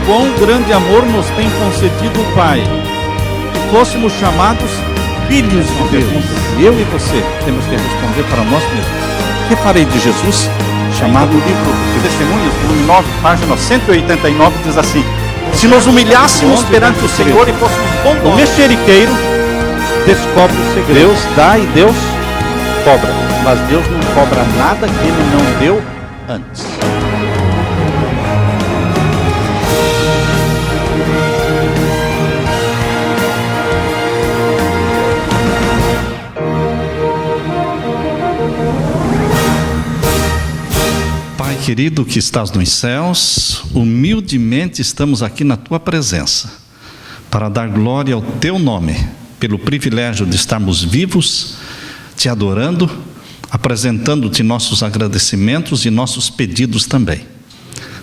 quão grande amor nos tem concedido o Pai, que fôssemos chamados filhos de Deus. Eu e você temos que responder para nós mesmos: que farei de Jesus? Chamado livro de Testemunhos, volume 9, página 189, diz assim: se nos humilhássemos perante o Senhor e fôssemos bondosos, o mexeriqueiro descobre o segredo. Deus dá e Deus cobra, mas Deus não cobra nada que Ele não deu antes. Pai querido que estás nos céus, humildemente estamos aqui na Tua presença, para dar glória ao Teu nome, pelo privilégio de estarmos vivos, Te adorando, apresentando-Te nossos agradecimentos e nossos pedidos também.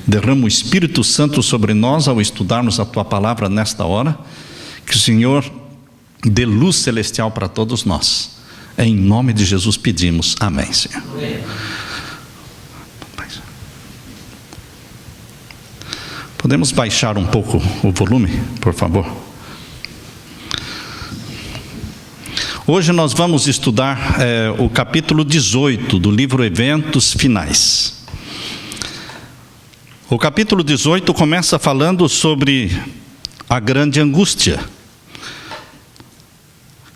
Derrama o Espírito Santo sobre nós ao estudarmos a Tua palavra nesta hora, que o Senhor dê luz celestial para todos nós. Em nome de Jesus pedimos, amém, Senhor. Amém. Podemos baixar um pouco o volume, por favor? Hoje nós vamos estudar o capítulo 18 do livro Eventos Finais. O capítulo 18 começa falando sobre a grande angústia.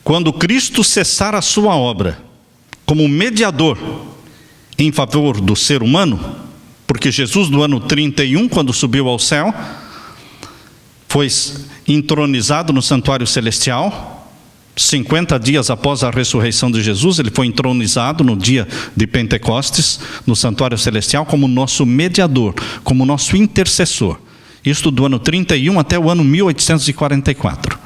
Quando Cristo cessar a sua obra como mediador em favor do ser humano, porque Jesus, no ano 31, quando subiu ao céu, foi entronizado no santuário celestial. 50 dias após a ressurreição de Jesus, ele foi entronizado no dia de Pentecostes, no santuário celestial, como nosso mediador, como nosso intercessor. Isto do ano 31 até o ano 1844.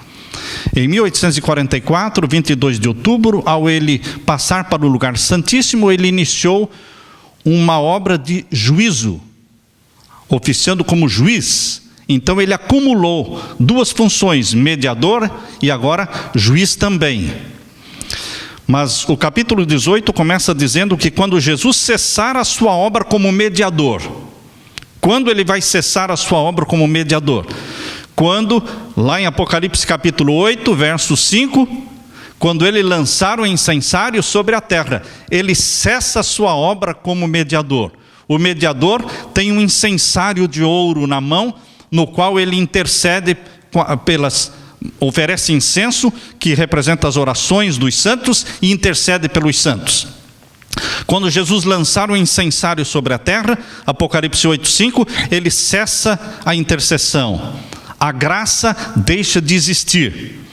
Em 1844, 22 de outubro, ao ele passar para o lugar santíssimo, ele iniciou uma obra de juízo, oficiando como juiz. Então ele acumulou duas funções, mediador e agora juiz também. Mas o capítulo 18 começa dizendo que quando Jesus cessar a sua obra como mediador, quando ele vai cessar a sua obra como mediador? Quando, lá em Apocalipse capítulo 8, verso 5, quando ele lançar o incensário sobre a terra, ele cessa a sua obra como mediador. O mediador tem um incensário de ouro na mão, no qual ele intercede oferece incenso, que representa as orações dos santos, e intercede pelos santos. Quando Jesus lançar o incensário sobre a terra, Apocalipse 8:5, ele cessa a intercessão. A graça deixa de existir.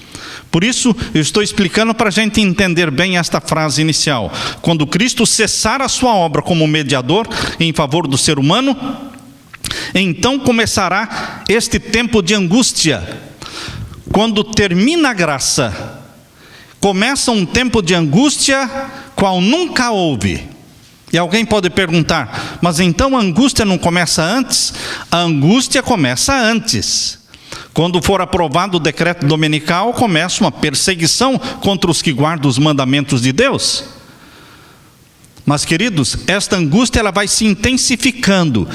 Por isso, eu estou explicando para a gente entender bem esta frase inicial. Quando Cristo cessar a sua obra como mediador em favor do ser humano, então começará este tempo de angústia. Quando termina a graça, começa um tempo de angústia qual nunca houve. E alguém pode perguntar, mas então a angústia não começa antes? A angústia começa antes. Quando for aprovado o decreto dominical, começa uma perseguição contra os que guardam os mandamentos de Deus. Mas, queridos, esta angústia ela vai se intensificando,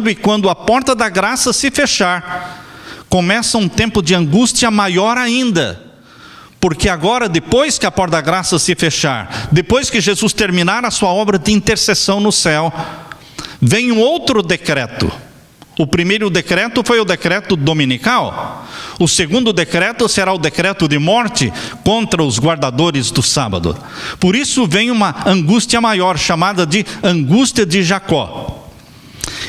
e quando a porta da graça se fechar, começa um tempo de angústia maior ainda. Porque agora, depois que a porta da graça se fechar, depois que Jesus terminar a sua obra de intercessão no céu, vem um outro decreto. O primeiro decreto foi o decreto dominical. O segundo decreto será o decreto de morte contra os guardadores do sábado. Por isso vem uma angústia maior, chamada de angústia de Jacó.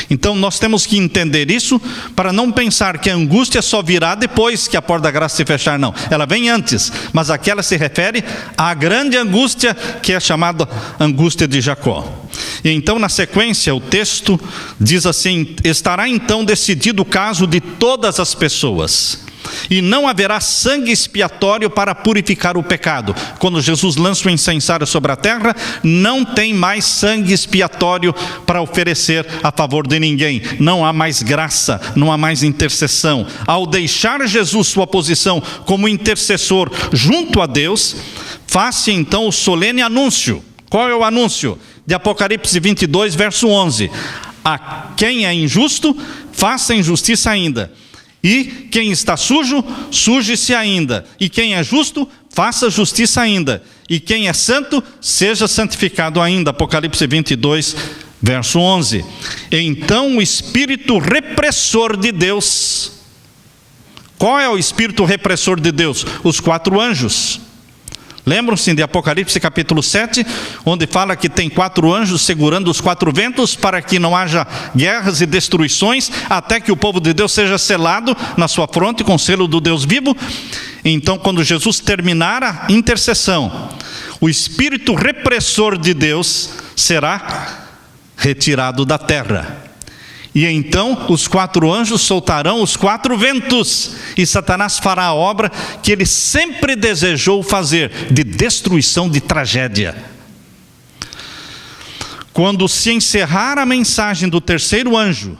Então nós temos que entender isso, para não pensar que a angústia só virá depois que a porta da graça se fechar, não. Ela vem antes, mas aquela se refere à grande angústia, que é chamada angústia de Jacó. E então, na sequência, o texto diz assim: estará então decidido o caso de todas as pessoas, e não haverá sangue expiatório para purificar o pecado. Quando Jesus lança o incensário sobre a terra, não tem mais sangue expiatório para oferecer a favor de ninguém. Não há mais graça, não há mais intercessão. Ao deixar Jesus sua posição como intercessor junto a Deus, faz-se então o solene anúncio. Qual é o anúncio? De Apocalipse 22, verso 11. A quem é injusto, faça injustiça ainda. E quem está sujo, suje-se ainda. E quem é justo, faça justiça ainda. E quem é santo, seja santificado ainda. Apocalipse 22, verso 11. Então o espírito repressor de Deus. Qual é o espírito repressor de Deus? Os 4 anjos. Lembram-se de Apocalipse capítulo 7, onde fala que tem 4 anjos segurando os 4 ventos para que não haja guerras e destruições, até que o povo de Deus seja selado na sua fronte com o selo do Deus vivo. Então, quando Jesus terminar a intercessão, o espírito repressor de Deus será retirado da terra. E então os 4 anjos soltarão os 4 ventos, e Satanás fará a obra que ele sempre desejou fazer, de destruição, de tragédia. Quando se encerrar a mensagem do terceiro anjo,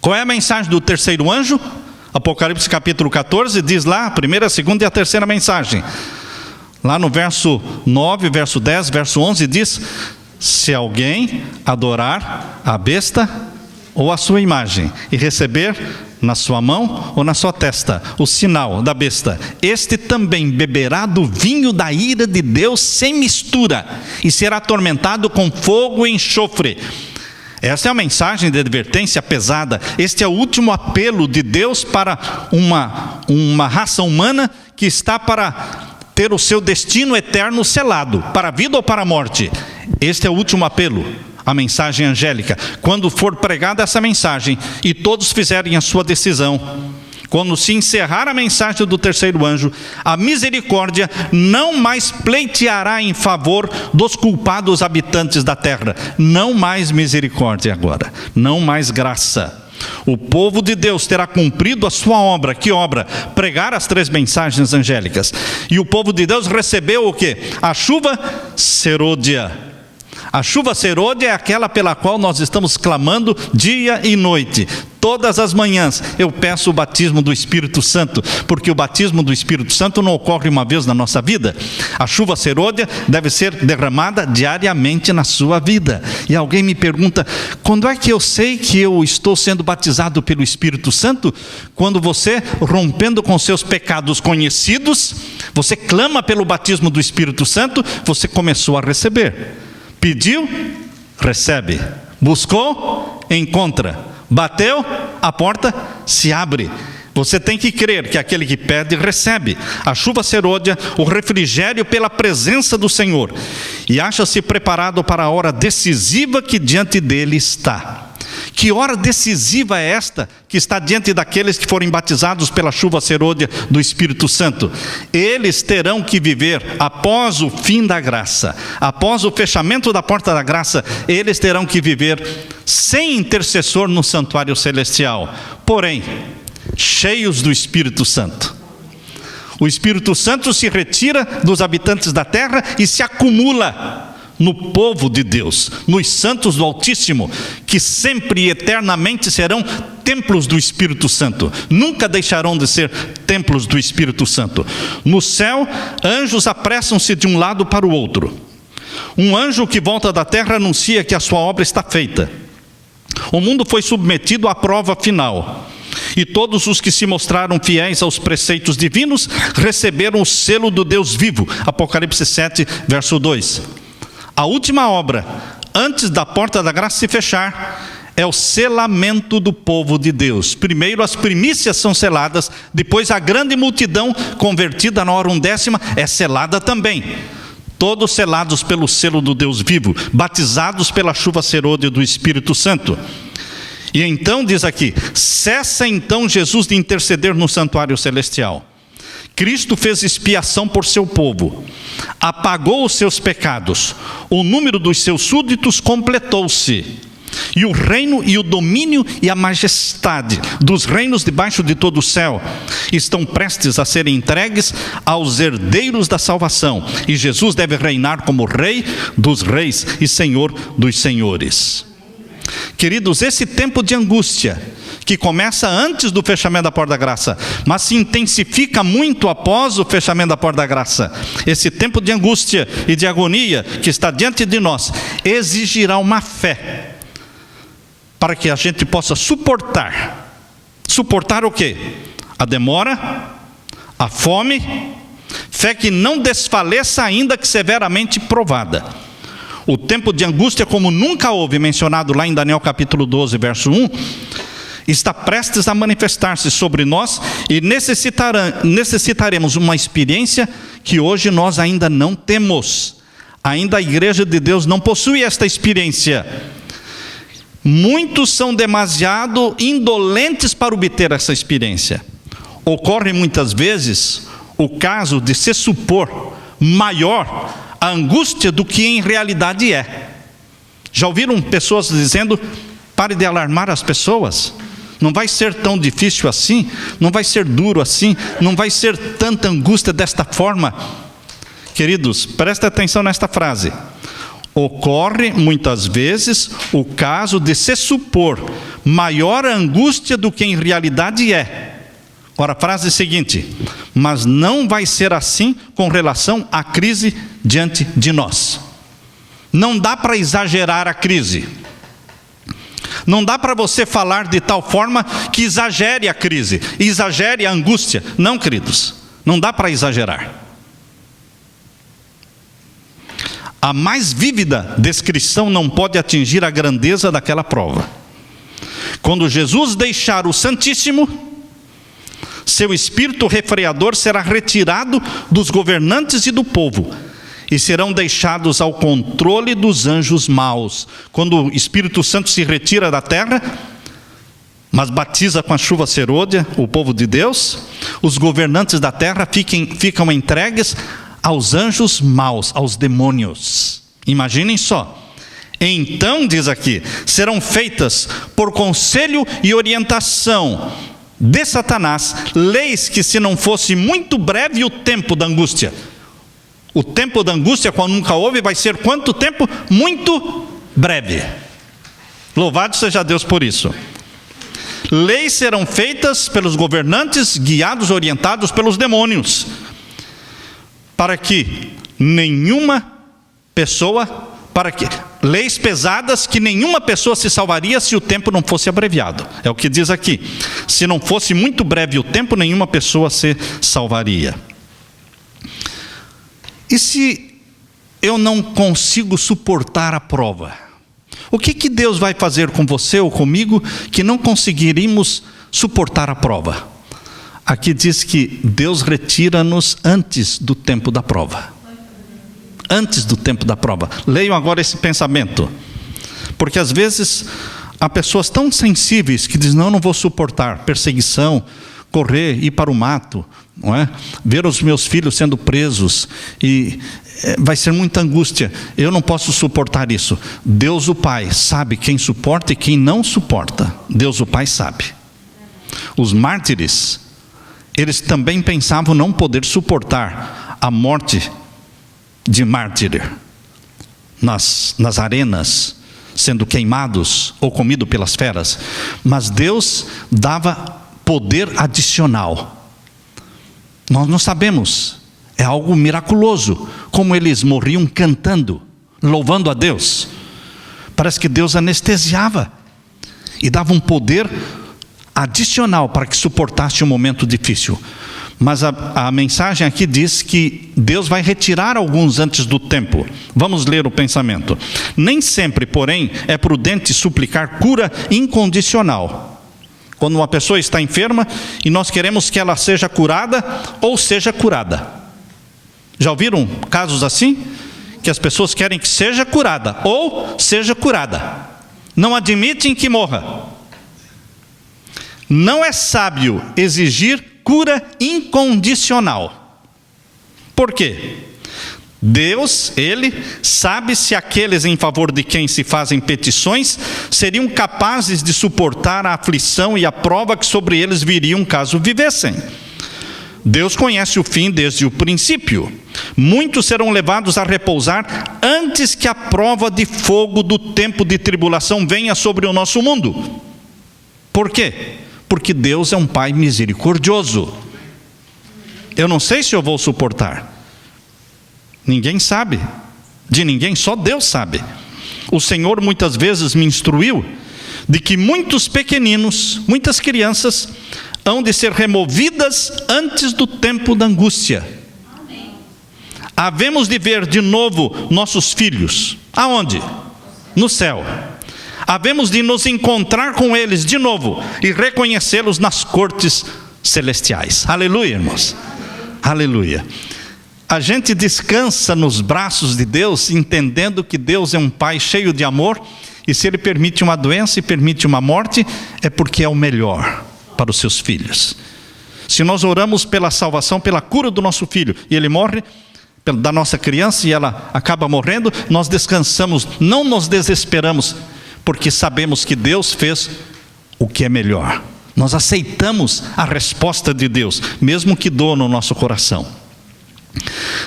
qual é a mensagem do terceiro anjo? Apocalipse capítulo 14 diz lá, a primeira, a segunda e a terceira mensagem. Lá no verso 9, verso 10, verso 11 diz: se alguém adorar a besta ou a sua imagem, e receber na sua mão ou na sua testa o sinal da besta, este também beberá do vinho da ira de Deus sem mistura, e será atormentado com fogo e enxofre. Esta é a mensagem de advertência pesada. Este é o último apelo de Deus para uma raça humana que está para ter o seu destino eterno selado, para a vida ou para a morte. Este é o último apelo, a mensagem angélica. Quando for pregada essa mensagem e todos fizerem a sua decisão, quando se encerrar a mensagem do terceiro anjo, a misericórdia não mais pleiteará em favor dos culpados habitantes da terra. Não mais misericórdia agora, não mais graça. O povo de Deus terá cumprido a sua obra. Que obra? Pregar as 3 mensagens angélicas. E o povo de Deus recebeu o quê? A chuva serôdia. A chuva serôdia é aquela pela qual nós estamos clamando dia e noite. Todas as manhãs eu peço o batismo do Espírito Santo, porque o batismo do Espírito Santo não ocorre uma vez na nossa vida. A chuva serôdia deve ser derramada diariamente na sua vida. E alguém me pergunta: quando é que eu sei que eu estou sendo batizado pelo Espírito Santo? Quando você, rompendo com seus pecados conhecidos, você clama pelo batismo do Espírito Santo, você começou a receber. Pediu, recebe. Buscou, encontra. Bateu, a porta se abre. Você tem que crer que aquele que pede, recebe. A chuva serôdia, o refrigério pela presença do Senhor. E acha-se preparado para a hora decisiva que diante dele está. Que hora decisiva é esta que está diante daqueles que forem batizados pela chuva serôdia do Espírito Santo? Eles terão que viver após o fim da graça, após o fechamento da porta da graça, eles terão que viver sem intercessor no santuário celestial, porém cheios do Espírito Santo. O Espírito Santo se retira dos habitantes da terra e se acumula no povo de Deus, nos santos do Altíssimo, que sempre e eternamente serão templos do Espírito Santo, nunca deixarão de ser templos do Espírito Santo. No céu, anjos apressam-se de um lado para o outro. Um anjo que volta da terra anuncia que a sua obra está feita. O mundo foi submetido à prova final, e todos os que se mostraram fiéis aos preceitos divinos receberam o selo do Deus vivo. Apocalipse 7, verso 2. A última obra, antes da porta da graça se fechar, é o selamento do povo de Deus. Primeiro as primícias são seladas, depois a grande multidão convertida na hora 1/10 é selada também. Todos selados pelo selo do Deus vivo, batizados pela chuva serôdia do Espírito Santo. E então diz aqui: cessa então Jesus de interceder no santuário celestial. Cristo fez expiação por seu povo, apagou os seus pecados, o número dos seus súditos completou-se, e o reino e o domínio e a majestade dos reinos debaixo de todo o céu estão prestes a serem entregues aos herdeiros da salvação, e Jesus deve reinar como Rei dos reis e Senhor dos senhores. Queridos, esse tempo de angústia, que começa antes do fechamento da porta da graça, mas se intensifica muito após o fechamento da porta da graça, esse tempo de angústia e de agonia que está diante de nós, exigirá uma fé para que a gente possa suportar. Suportar o quê? A demora, a fome, fé que não desfaleça ainda que severamente provada. O tempo de angústia, como nunca houve, mencionado lá em Daniel capítulo 12, verso 1, está prestes a manifestar-se sobre nós e necessitaremos uma experiência que hoje nós ainda não temos. Ainda a igreja de Deus não possui esta experiência. Muitos são demasiado indolentes para obter essa experiência. Ocorre muitas vezes o caso de se supor maior a angústia do que em realidade é. Já ouviram pessoas dizendo: pare de alarmar as pessoas, não vai ser tão difícil assim, não vai ser duro assim, não vai ser tanta angústia desta forma. Queridos, prestem atenção nesta frase. Ocorre muitas vezes o caso de se supor maior angústia do que em realidade é. Ora, a frase seguinte: mas não vai ser assim com relação à crise diante de nós. Não dá para exagerar a crise. Não dá para você falar de tal forma que exagere a crise, exagere a angústia. Não, queridos, não dá para exagerar. A mais vívida descrição não pode atingir a grandeza daquela prova. Quando Jesus deixar o Santíssimo, seu espírito refreador será retirado dos governantes e do povo, e serão deixados ao controle dos anjos maus. Quando o Espírito Santo se retira da terra, mas batiza com a chuva serôdia o povo de Deus, os governantes da terra ficam entregues aos anjos maus, aos demônios. Imaginem só. Então, diz aqui, serão feitas por conselho e orientação de Satanás leis que, se não fosse muito breve o tempo da angústia, o tempo da angústia, quando nunca houve, vai ser quanto tempo? Muito breve. Louvado seja Deus por isso. Leis serão feitas pelos governantes, guiados, orientados pelos demônios, para que leis pesadas que nenhuma pessoa se salvaria se o tempo não fosse abreviado. É o que diz aqui. Se não fosse muito breve o tempo, nenhuma pessoa se salvaria. E se eu não consigo suportar a prova? O que Deus vai fazer com você ou comigo que não conseguiríamos suportar a prova? Aqui diz que Deus retira-nos antes do tempo da prova. Antes do tempo da prova. Leiam agora esse pensamento. Porque às vezes há pessoas tão sensíveis que dizem: não vou suportar perseguição, correr, ir para o mato, não é? Ver os meus filhos sendo presos, e vai ser muita angústia, eu não posso suportar isso. Deus o Pai sabe quem suporta e quem não suporta. Deus o Pai sabe. Os mártires, eles também pensavam não poder suportar a morte de mártir nas arenas, sendo queimados ou comidos pelas feras. Mas Deus dava poder adicional. Nós não sabemos, é algo miraculoso, como eles morriam cantando, louvando a Deus. Parece que Deus anestesiava e dava um poder adicional para que suportasse um momento difícil. Mas a mensagem aqui diz que Deus vai retirar alguns antes do tempo. Vamos ler o pensamento. Nem sempre, porém, é prudente suplicar cura incondicional. Quando uma pessoa está enferma e nós queremos que ela seja curada ou seja curada. Já ouviram casos assim? Que as pessoas querem que seja curada ou seja curada. Não admitem que morra. Não é sábio exigir cura incondicional. Por quê? Deus, Ele sabe se aqueles em favor de quem se fazem petições seriam capazes de suportar a aflição e a prova que sobre eles viriam caso vivessem. Deus conhece o fim desde o princípio. Muitos serão levados a repousar antes que a prova de fogo do tempo de tribulação venha sobre o nosso mundo. Por quê? Porque Deus é um Pai misericordioso. Eu não sei se eu vou suportar. Ninguém sabe. De ninguém, só Deus sabe. O Senhor muitas vezes me instruiu de que muitos pequeninos, muitas crianças, hão de ser removidas antes do tempo da angústia. Havemos de ver de novo nossos filhos. Aonde? No céu. Havemos de nos encontrar com eles de novo e reconhecê-los nas cortes celestiais. Aleluia, irmãos. Aleluia. A gente descansa nos braços de Deus, entendendo que Deus é um Pai cheio de amor, e se Ele permite uma doença e permite uma morte, é porque é o melhor para os seus filhos. Se nós oramos pela salvação, pela cura do nosso filho, e ele morre, da nossa criança, e ela acaba morrendo, nós descansamos, não nos desesperamos, porque sabemos que Deus fez o que é melhor. Nós aceitamos a resposta de Deus, mesmo que doa no nosso coração.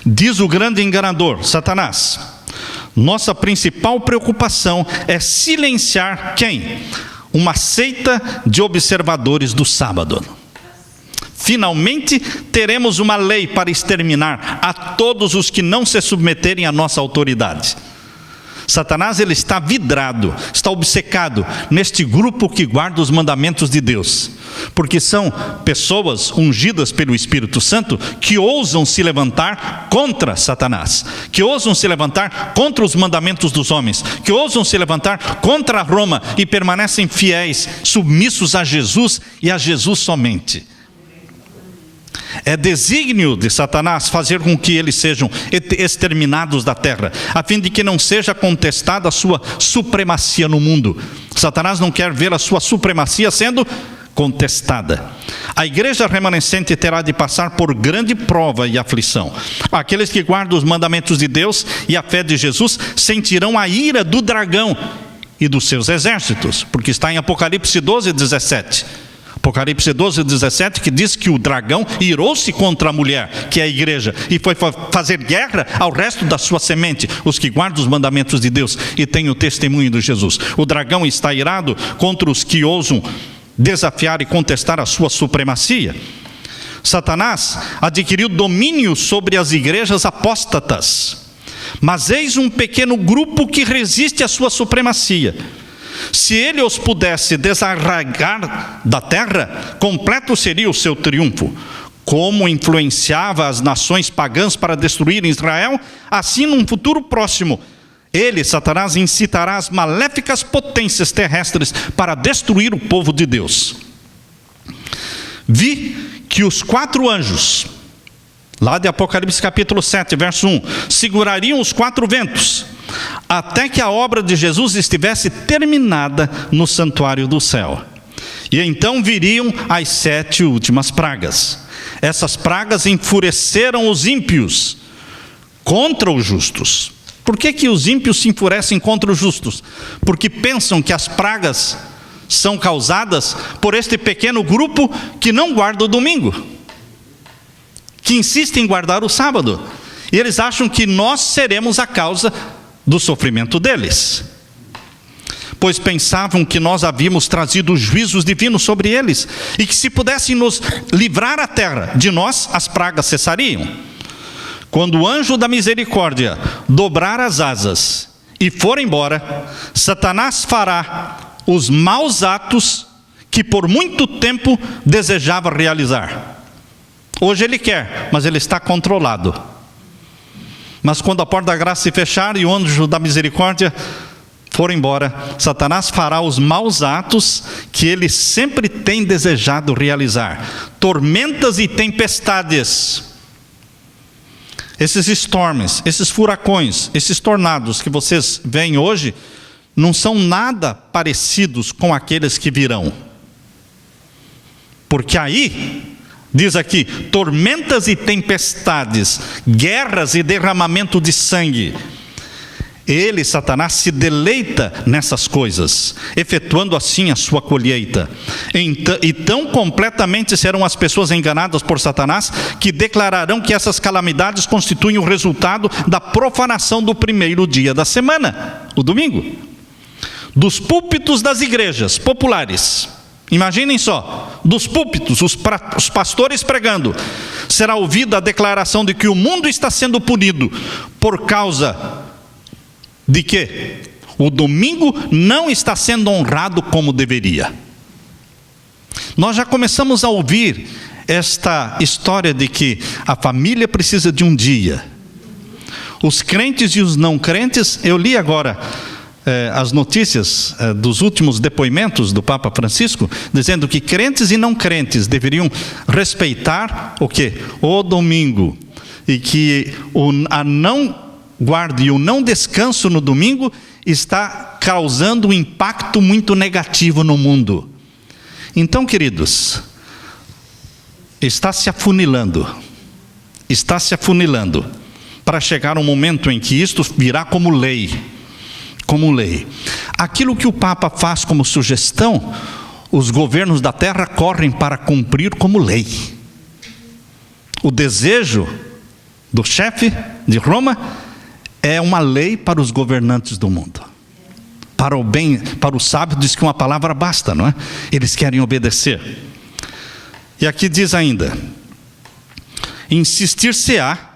Diz o grande enganador, Satanás: nossa principal preocupação é silenciar quem? Uma seita de observadores do sábado. Finalmente teremos uma lei para exterminar a todos os que não se submeterem à nossa autoridade. Satanás, ele está vidrado, está obcecado neste grupo que guarda os mandamentos de Deus, porque são pessoas ungidas pelo Espírito Santo que ousam se levantar contra Satanás, que ousam se levantar contra os mandamentos dos homens, que ousam se levantar contra Roma e permanecem fiéis, submissos a Jesus e a Jesus somente. É desígnio de Satanás fazer com que eles sejam exterminados da terra, a fim de que não seja contestada a sua supremacia no mundo. Satanás não quer ver a sua supremacia sendo contestada. A igreja remanescente terá de passar por grande prova e aflição. Aqueles que guardam os mandamentos de Deus e a fé de Jesus sentirão a ira do dragão e dos seus exércitos, porque está em Apocalipse 12:17. Apocalipse 12:17, que diz que o dragão irou-se contra a mulher, que é a igreja, e foi fazer guerra ao resto da sua semente, os que guardam os mandamentos de Deus e têm o testemunho de Jesus. O dragão está irado contra os que ousam desafiar e contestar a sua supremacia. Satanás adquiriu domínio sobre as igrejas apóstatas, mas eis um pequeno grupo que resiste à sua supremacia. Se ele os pudesse desarraigar da terra, completo seria o seu triunfo. Como influenciava as nações pagãs para destruir Israel, assim num futuro próximo, ele, Satanás, incitará as maléficas potências terrestres para destruir o povo de Deus. Vi que os 4 anjos, lá de Apocalipse capítulo 7, verso 1, segurariam os 4 ventos, até que a obra de Jesus estivesse terminada no santuário do céu. E então viriam as 7 últimas pragas. Essas pragas enfureceram os ímpios contra os justos. Por que os ímpios se enfurecem contra os justos? Porque pensam que as pragas são causadas por este pequeno grupo que não guarda o domingo, que insiste em guardar o sábado. E eles acham que nós seremos a causa do sofrimento deles, pois pensavam que nós havíamos trazido juízos divinos sobre eles, e que se pudessem nos livrar a terra de nós, as pragas cessariam. Quando o anjo da misericórdia dobrar as asas e for embora, Satanás fará os maus atos que por muito tempo desejava realizar. Hoje ele quer, mas ele está controlado. Mas quando a porta da graça se fechar e o anjo da misericórdia for embora, Satanás fará os maus atos que ele sempre tem desejado realizar. Tormentas e tempestades. Esses storms, esses furacões, esses tornados que vocês veem hoje, não são nada parecidos com aqueles que virão. Porque aí, diz aqui, tormentas e tempestades, guerras e derramamento de sangue. Ele, Satanás, se deleita nessas coisas, efetuando assim a sua colheita. E tão completamente serão as pessoas enganadas por Satanás, que declararão que essas calamidades constituem o resultado da profanação do primeiro dia da semana, o domingo. Dos púlpitos das igrejas populares, imaginem só, dos púlpitos, os pastores pregando, será ouvida a declaração de que o mundo está sendo punido por causa de quê? O domingo não está sendo honrado como deveria. Nós já começamos a ouvir esta história de que a família precisa de um dia. Os crentes e os não crentes, eu li agora as notícias dos últimos depoimentos do Papa Francisco, dizendo que crentes e não crentes deveriam respeitar o quê? O domingo. E que a não guarda e o não descanso no domingo está causando um impacto muito negativo no mundo. Então, queridos, está se afunilando para chegar um momento em que isto virá como lei. Aquilo que o Papa faz como sugestão, os governos da terra correm para cumprir como lei. O desejo do chefe de Roma é uma lei para os governantes do mundo. Para o bem, para o sábio diz que uma palavra basta, não é? Eles querem obedecer. E aqui diz ainda: insistir-se-á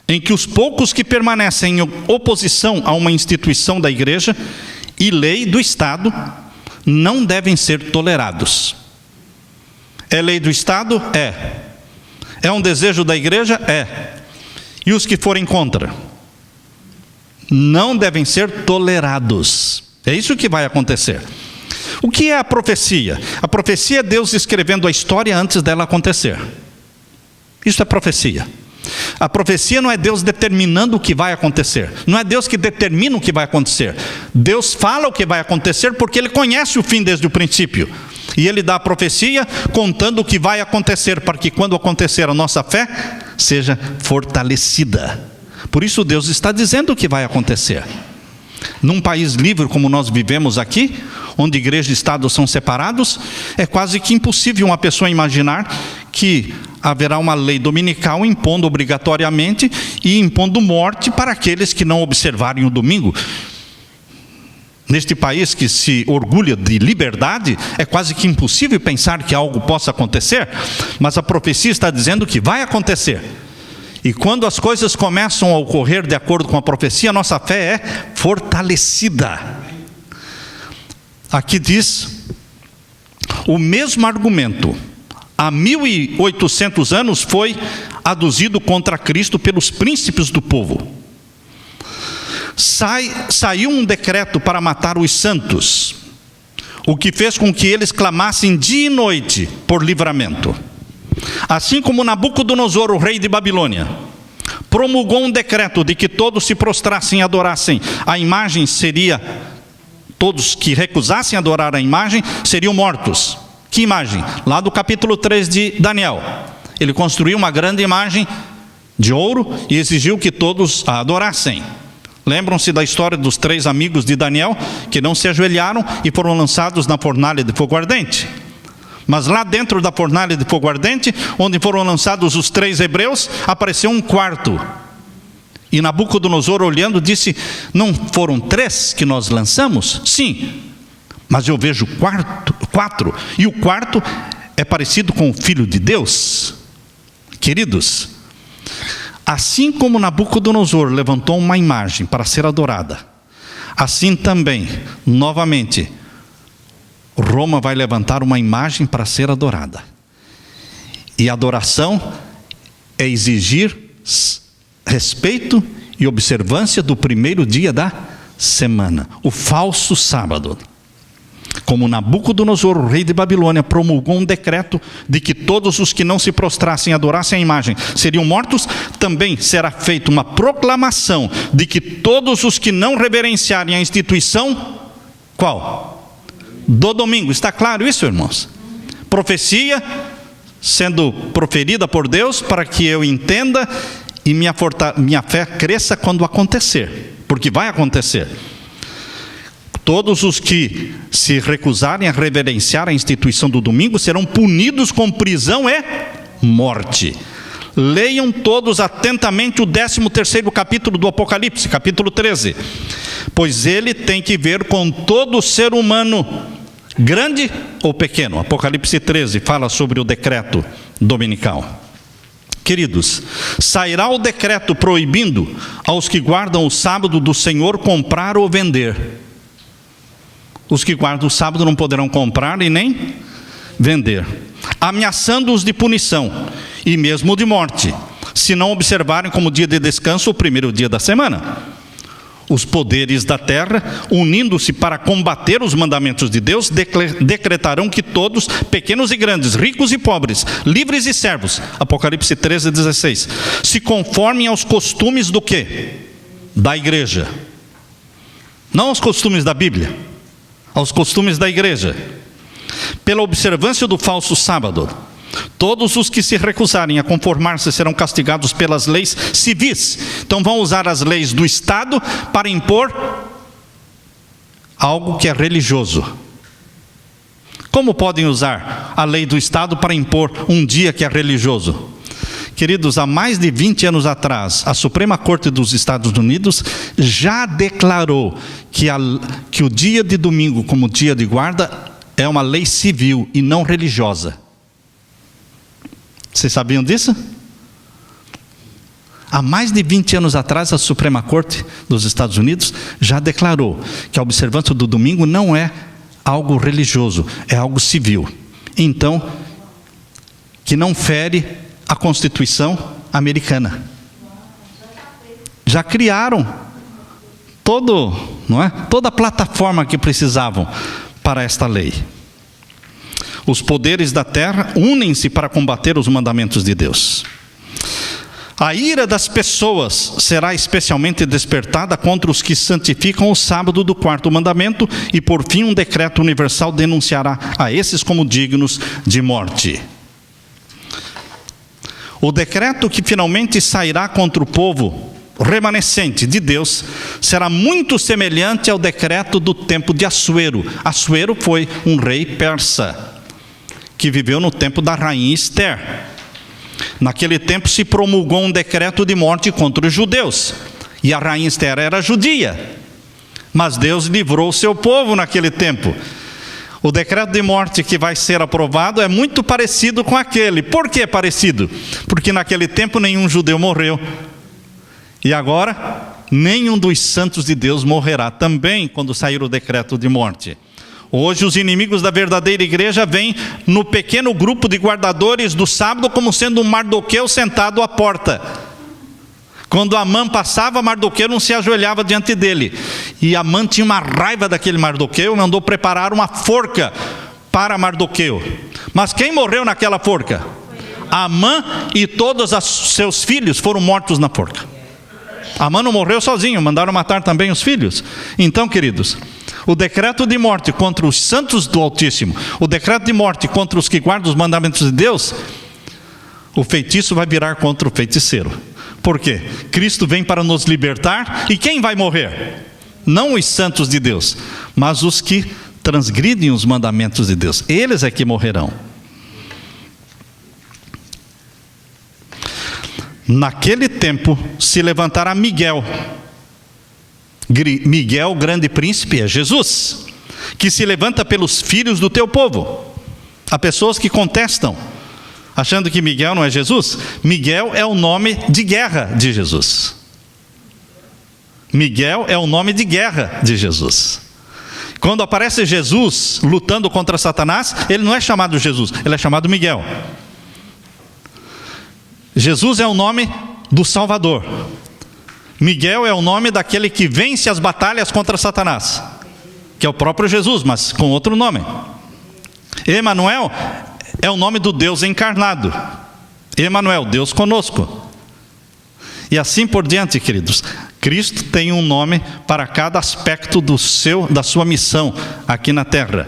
em que os poucos que permanecem em oposição a uma instituição da igreja e lei do Estado não devem ser tolerados. É lei do Estado? É. É um desejo da igreja? É. E os que forem contra? Não devem ser tolerados. É isso que vai acontecer. O que é a profecia? A profecia é Deus escrevendo a história antes dela acontecer. Isso é profecia. A profecia não é Deus determinando o que vai acontecer. Não é Deus que determina o que vai acontecer. Deus fala o que vai acontecer porque Ele conhece o fim desde o princípio. E Ele dá a profecia contando o que vai acontecer, para que quando acontecer a nossa fé seja fortalecida. Por isso Deus está dizendo o que vai acontecer. Num país livre como nós vivemos aqui, onde igreja e Estado são separados, é quase que impossível uma pessoa imaginar que haverá uma lei dominical impondo obrigatoriamente e impondo morte para aqueles que não observarem o domingo. Neste país que se orgulha de liberdade, é quase que impossível pensar que algo possa acontecer, mas a profecia está dizendo que vai acontecer. E quando as coisas começam a ocorrer de acordo com a profecia, a nossa fé é fortalecida. Aqui diz, o mesmo argumento, há 1800 anos, foi aduzido contra Cristo pelos príncipes do povo. Saiu um decreto para matar os santos, o que fez com que eles clamassem dia e noite por livramento. Assim como Nabucodonosor, o rei de Babilônia, promulgou um decreto de que todos se prostrassem e adorassem a imagem, todos que recusassem adorar a imagem seriam mortos. Que imagem? Lá do capítulo 3 de Daniel. Ele construiu uma grande imagem de ouro e exigiu que todos a adorassem. Lembram-se da história dos 3 amigos de Daniel que não se ajoelharam e foram lançados na fornalha de fogo ardente. Mas lá dentro da fornalha de fogo ardente, onde foram lançados os 3 hebreus, apareceu um quarto. E Nabucodonosor, olhando, disse: não foram 3 que nós lançamos? Sim, mas eu vejo 4, e o quarto é parecido com o Filho de Deus. Queridos, assim como Nabucodonosor levantou uma imagem para ser adorada, assim também, novamente, Roma vai levantar uma imagem para ser adorada. E adoração é exigir respeito e observância do primeiro dia da semana, o falso sábado. Como Nabucodonosor, o rei de Babilônia, promulgou um decreto de que todos os que não se prostrassem e adorassem a imagem seriam mortos, também será feita uma proclamação de que todos os que não reverenciarem a instituição, qual? Do domingo. Está claro isso, irmãos? Profecia sendo proferida por Deus para que eu entenda e minha fé cresça quando acontecer, porque vai acontecer. Todos os que se recusarem a reverenciar a instituição do domingo serão punidos com prisão e morte. Leiam todos atentamente o 13º capítulo do Apocalipse, capítulo 13. Pois ele tem que ver com todo ser humano, grande ou pequeno. Apocalipse 13 fala sobre o decreto dominical. Queridos, sairá o decreto proibindo aos que guardam o sábado do Senhor comprar ou vender. Os que guardam o sábado não poderão comprar e nem vender, ameaçando-os de punição e mesmo de morte, se não observarem como dia de descanso o primeiro dia da semana. Os poderes da terra, unindo-se para combater os mandamentos de Deus, decretarão que todos, pequenos e grandes, ricos e pobres, livres e servos, Apocalipse 13:16, se conformem aos costumes do quê? Da igreja. Não aos costumes da Bíblia, aos costumes da igreja. Pela observância do falso sábado, todos os que se recusarem a conformar-se serão castigados pelas leis civis. Então vão usar as leis do Estado para impor algo que é religioso. Como podem usar a lei do Estado para impor um dia que é religioso? Queridos, há mais de 20 anos atrás, a Suprema Corte dos Estados Unidos já declarou que o dia de domingo como dia de guarda é uma lei civil e não religiosa. Vocês sabiam disso? Há mais de 20 anos atrás, a Suprema Corte dos Estados Unidos já declarou que a observância do domingo não é algo religioso, é algo civil. Então, que não fere a Constituição americana. Já criaram toda a plataforma que precisavam para esta lei. Os poderes da terra unem-se para combater os mandamentos de Deus. A ira das pessoas será especialmente despertada contra os que santificam o sábado do quarto mandamento, e por fim um decreto universal denunciará a esses como dignos de morte. O decreto que finalmente sairá contra o povo remanescente de Deus será muito semelhante ao decreto do tempo de Assuero. Assuero foi um rei persa que viveu no tempo da rainha Esther. Naquele tempo se promulgou um decreto de morte contra os judeus, e a rainha Esther era judia, mas Deus livrou o seu povo naquele tempo. O decreto de morte que vai ser aprovado é muito parecido com aquele. Por que parecido? Porque naquele tempo nenhum judeu morreu, e agora nenhum dos santos de Deus morrerá também quando sair o decreto de morte. Hoje os inimigos da verdadeira igreja vêm no pequeno grupo de guardadores do sábado como sendo um Mardoqueu sentado à porta. Quando Amã passava, Mardoqueu não se ajoelhava diante dele. E Amã tinha uma raiva daquele Mardoqueu e mandou preparar uma forca para Mardoqueu. Mas quem morreu naquela forca? Amã e todos os seus filhos foram mortos na forca. Amã não morreu sozinho, mandaram matar também os filhos. Então, queridos, o decreto de morte contra os santos do Altíssimo, o decreto de morte contra os que guardam os mandamentos de Deus, o feitiço vai virar contra o feiticeiro. Por quê? Cristo vem para nos libertar, e quem vai morrer? Não os santos de Deus, mas os que transgridem os mandamentos de Deus. Eles é que morrerão. Naquele tempo se levantará Miguel. Miguel, grande príncipe, é Jesus, que se levanta pelos filhos do teu povo. Há pessoas que contestam, achando que Miguel não é Jesus. Miguel é o nome de guerra de Jesus. Miguel é o nome de guerra de Jesus. Quando aparece Jesus lutando contra Satanás, ele não é chamado Jesus, ele é chamado Miguel. Jesus é o nome do Salvador. Miguel é o nome daquele que vence as batalhas contra Satanás, que é o próprio Jesus, mas com outro nome. Emanuel é o nome do Deus encarnado. Emanuel, Deus conosco. E assim por diante, queridos. Cristo tem um nome para cada aspecto da sua missão aqui na terra.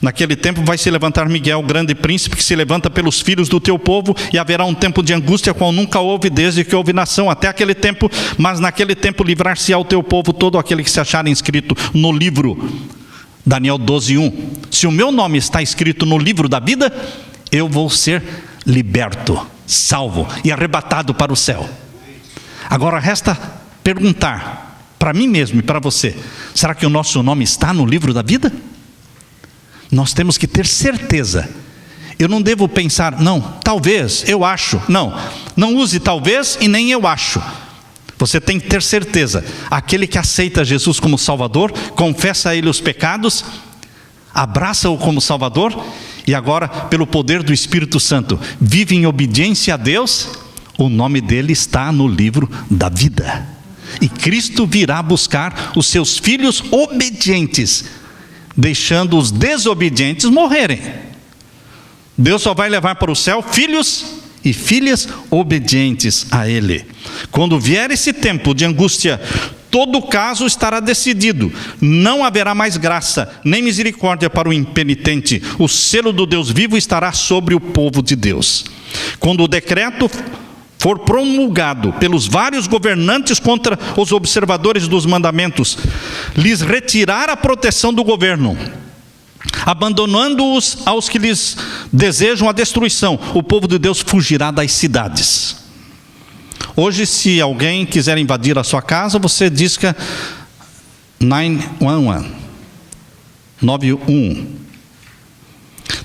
Naquele tempo vai se levantar Miguel, grande príncipe, que se levanta pelos filhos do teu povo, e haverá um tempo de angústia qual nunca houve desde que houve nação até aquele tempo, mas naquele tempo livrar-se-á o teu povo todo aquele que se achar inscrito no livro. Daniel 12:1. Se o meu nome está escrito no livro da vida, eu vou ser liberto, salvo e arrebatado para o céu. Agora resta perguntar para mim mesmo e para você: será que o nosso nome está no livro da vida? Nós temos que ter certeza. Eu não devo pensar, não, talvez, eu acho. Não, Não use talvez e nem eu acho. Você tem que ter certeza. Aquele que aceita Jesus como Salvador, confessa a Ele os pecados, abraça-o como Salvador, e agora, pelo poder do Espírito Santo, vive em obediência a Deus, o nome dele está no livro da vida. E Cristo virá buscar os seus filhos obedientes, deixando os desobedientes morrerem. Deus só vai levar para o céu filhos e filhas obedientes a Ele. Quando vier esse tempo de angústia, todo o caso estará decidido. Não haverá mais graça, nem misericórdia para o impenitente. O selo do Deus vivo estará sobre o povo de Deus. Quando o decreto for promulgado pelos vários governantes contra os observadores dos mandamentos, lhes retirar a proteção do governo, abandonando-os aos que lhes desejam a destruição, o povo de Deus fugirá das cidades. Hoje, se alguém quiser invadir a sua casa, você disca 911, 911.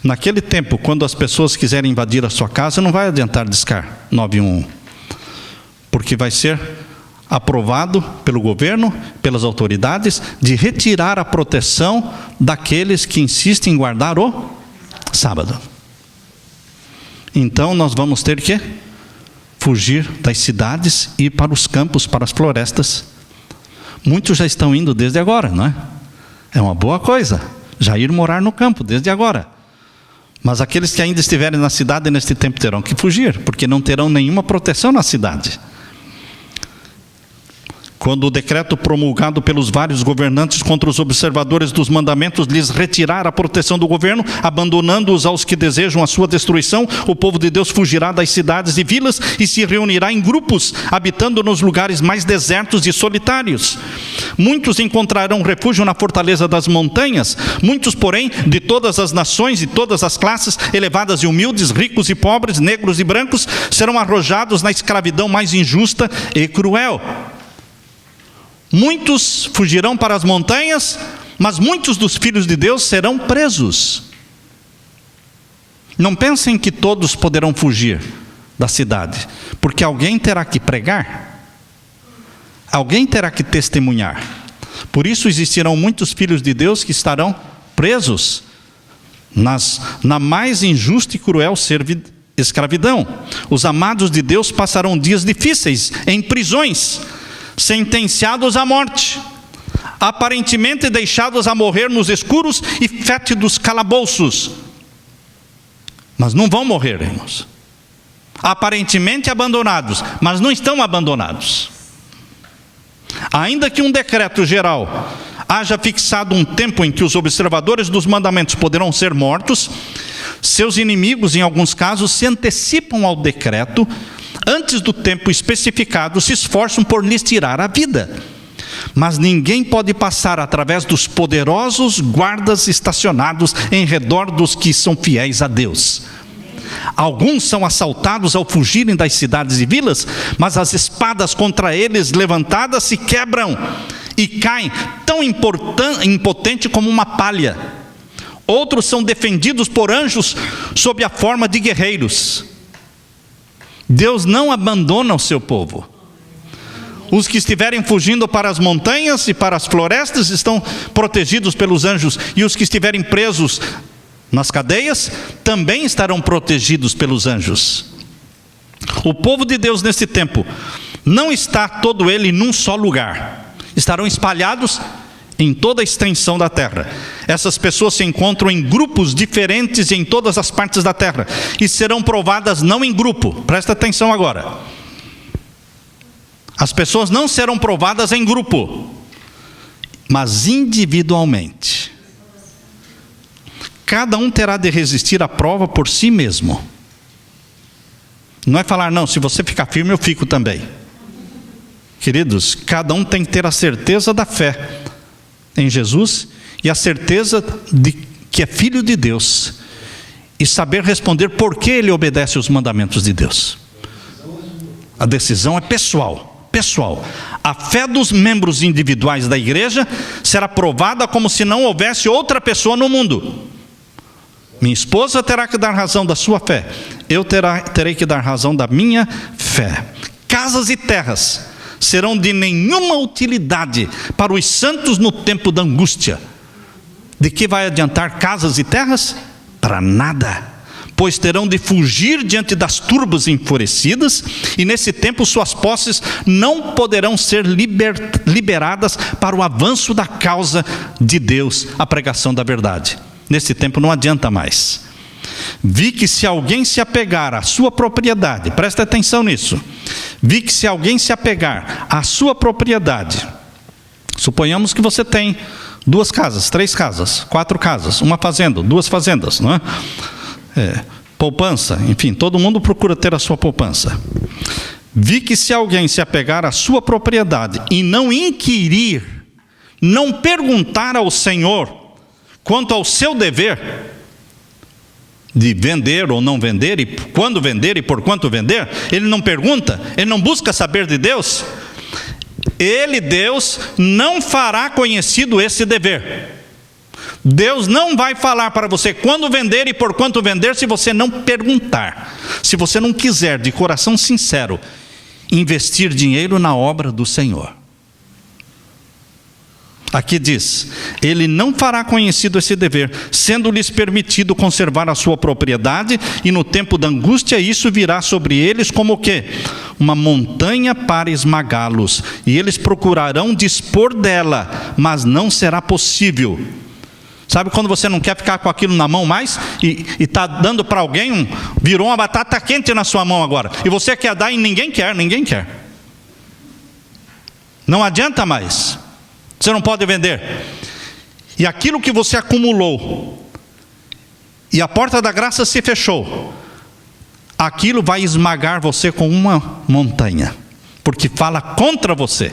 Naquele tempo, quando as pessoas quiserem invadir a sua casa, não vai adiantar discar 911, porque vai ser aprovado pelo governo, pelas autoridades, de retirar a proteção daqueles que insistem em guardar o sábado. Então nós vamos ter que fugir das cidades e ir para os campos, para as florestas. Muitos já estão indo desde agora, não é? É uma boa coisa, já ir morar no campo desde agora. Mas aqueles que ainda estiverem na cidade neste tempo terão que fugir, porque não terão nenhuma proteção na cidade. Quando o decreto promulgado pelos vários governantes contra os observadores dos mandamentos lhes retirar a proteção do governo, abandonando-os aos que desejam a sua destruição, o povo de Deus fugirá das cidades e vilas e se reunirá em grupos, habitando nos lugares mais desertos e solitários. Muitos encontrarão refúgio na fortaleza das montanhas, muitos, porém, de todas as nações e todas as classes, elevadas e humildes, ricos e pobres, negros e brancos, serão arrojados na escravidão mais injusta e cruel. Muitos fugirão para as montanhas, mas muitos dos filhos de Deus serão presos. Não pensem que todos poderão fugir da cidade, porque alguém terá que pregar, alguém terá que testemunhar. Por isso existirão muitos filhos de Deus que estarão presos na mais injusta e cruel escravidão. Os amados de Deus passarão dias difíceis em prisões, sentenciados à morte, aparentemente deixados a morrer nos escuros e fétidos calabouços. Mas não vão morrer, irmãos. Aparentemente abandonados, mas não estão abandonados. Ainda que um decreto geral haja fixado um tempo em que os observadores dos mandamentos poderão ser mortos, seus inimigos, em alguns casos, se antecipam ao decreto. Antes do tempo especificado, se esforçam por lhes tirar a vida. Mas ninguém pode passar através dos poderosos guardas estacionados em redor dos que são fiéis a Deus. Alguns são assaltados ao fugirem das cidades e vilas, mas as espadas contra eles levantadas se quebram e caem tão impotente como uma palha. Outros são defendidos por anjos sob a forma de guerreiros. Deus não abandona o seu povo. Os que estiverem fugindo para as montanhas e para as florestas estão protegidos pelos anjos, e os que estiverem presos nas cadeias também estarão protegidos pelos anjos. O povo de Deus nesse tempo não está todo ele num só lugar. Estarão espalhados em toda a extensão da terra. Essas pessoas se encontram em grupos diferentes em todas as partes da terra e serão provadas não em grupo. Presta atenção agora. As pessoas não serão provadas em grupo, mas individualmente. Cada um terá de resistir à prova por si mesmo. Não é falar, não, se você ficar firme eu fico também. Queridos, cada um tem que ter a certeza da fé em Jesus e a certeza de que é filho de Deus e saber responder por que ele obedece os mandamentos de Deus. A decisão é pessoal. A fé dos membros individuais da igreja será provada como se não houvesse outra pessoa no mundo. Minha esposa terá que dar razão da sua fé. Eu terei que dar razão da minha fé. Casas e terras serão de nenhuma utilidade para os santos no tempo da angústia. De que vai adiantar casas e terras? Para nada. Pois terão de fugir diante das turbas enfurecidas, e nesse tempo suas posses não poderão ser liberadas para o avanço da causa de Deus, a pregação da verdade. Nesse tempo não adianta mais. Vi que se alguém se apegar à sua propriedade, presta atenção nisso, vi que se alguém se apegar à sua propriedade, suponhamos que você tem 2 casas, 3 casas, 4 casas, uma fazenda, 2 fazendas, não é? Poupança, enfim, todo mundo procura ter a sua poupança. Vi que se alguém se apegar à sua propriedade e não inquirir, não perguntar ao Senhor quanto ao seu dever de vender ou não vender, e quando vender e por quanto vender, ele não pergunta, ele não busca saber de Deus, ele, Deus, não fará conhecido esse dever. Deus não vai falar para você quando vender e por quanto vender se você não perguntar. Se você não quiser, de coração sincero, investir dinheiro na obra do Senhor. Aqui diz, ele não fará conhecido esse dever, sendo-lhes permitido conservar a sua propriedade, e no tempo da angústia isso virá sobre eles como o quê? Uma montanha para esmagá-los, e eles procurarão dispor dela, mas não será possível. Sabe quando você não quer ficar com aquilo na mão mais e está dando para alguém, virou uma batata quente na sua mão agora, e você quer dar e ninguém quer. Não adianta mais, você não pode vender. E aquilo que você acumulou, e a porta da graça se fechou, aquilo vai esmagar você com uma montanha, porque fala contra você.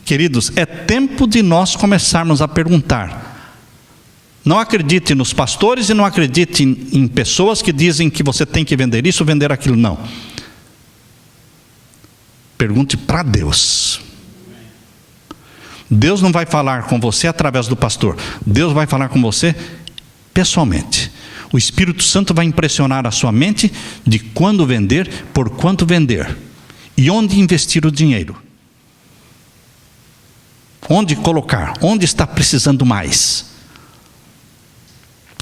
Queridos, é tempo de nós começarmos a perguntar. Não acredite nos pastores e não acredite em pessoas que dizem que você tem que vender isso, vender aquilo. Não. Pergunte para Deus. Deus não vai falar com você através do pastor. Deus vai falar com você pessoalmente. O Espírito Santo vai impressionar a sua mente de quando vender, por quanto vender. E onde investir o dinheiro. Onde colocar? Onde está precisando mais?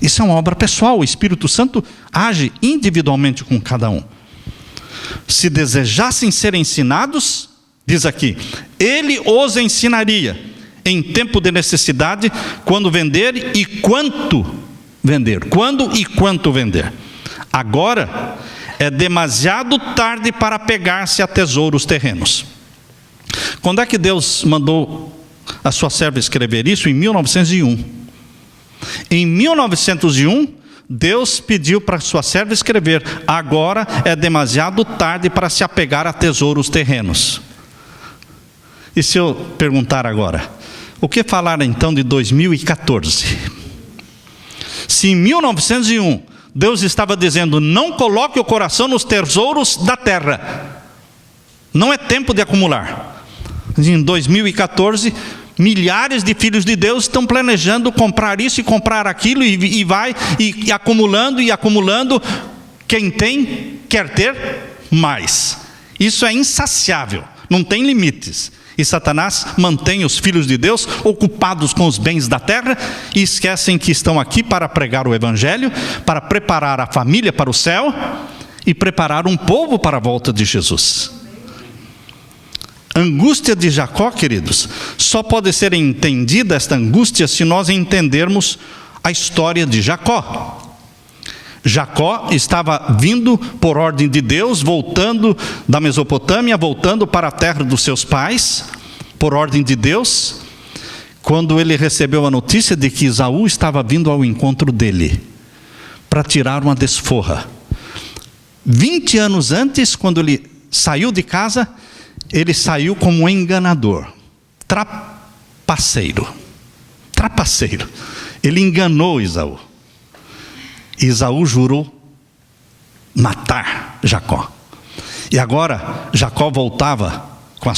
Isso é uma obra pessoal. O Espírito Santo age individualmente com cada um. Se desejassem ser ensinados, diz aqui, ele os ensinaria em tempo de necessidade, quando vender e quanto vender. Quando e quanto vender. Agora é demasiado tarde para pegar-se a tesouros terrenos. Quando é que Deus mandou a sua serva escrever isso? Em 1901. Em 1901, Deus pediu para a sua serva escrever, agora é demasiado tarde para se apegar a tesouros terrenos. E se eu perguntar agora, o que falar então de 2014? Se em 1901, Deus estava dizendo, não coloque o coração nos tesouros da terra, não é tempo de acumular. Em 2014, milhares de filhos de Deus estão planejando comprar isso e comprar aquilo, e vai acumulando e acumulando. Quem tem, quer ter mais. Isso é insaciável, não tem limites. E Satanás mantém os filhos de Deus ocupados com os bens da terra, e esquecem que estão aqui para pregar o Evangelho, para preparar a família para o céu, e preparar um povo para a volta de Jesus. Angústia de Jacó, queridos, só pode ser entendida esta angústia se nós entendermos a história de Jacó. Jacó estava vindo por ordem de Deus, voltando da Mesopotâmia, voltando para a terra dos seus pais, por ordem de Deus, quando ele recebeu a notícia de que Esaú estava vindo ao encontro dele, para tirar uma desforra. 20 anos antes, quando ele saiu de casa, ele saiu como um enganador, trapaceiro. Ele enganou Esaú. Esaú jurou matar Jacó. E agora Jacó voltava com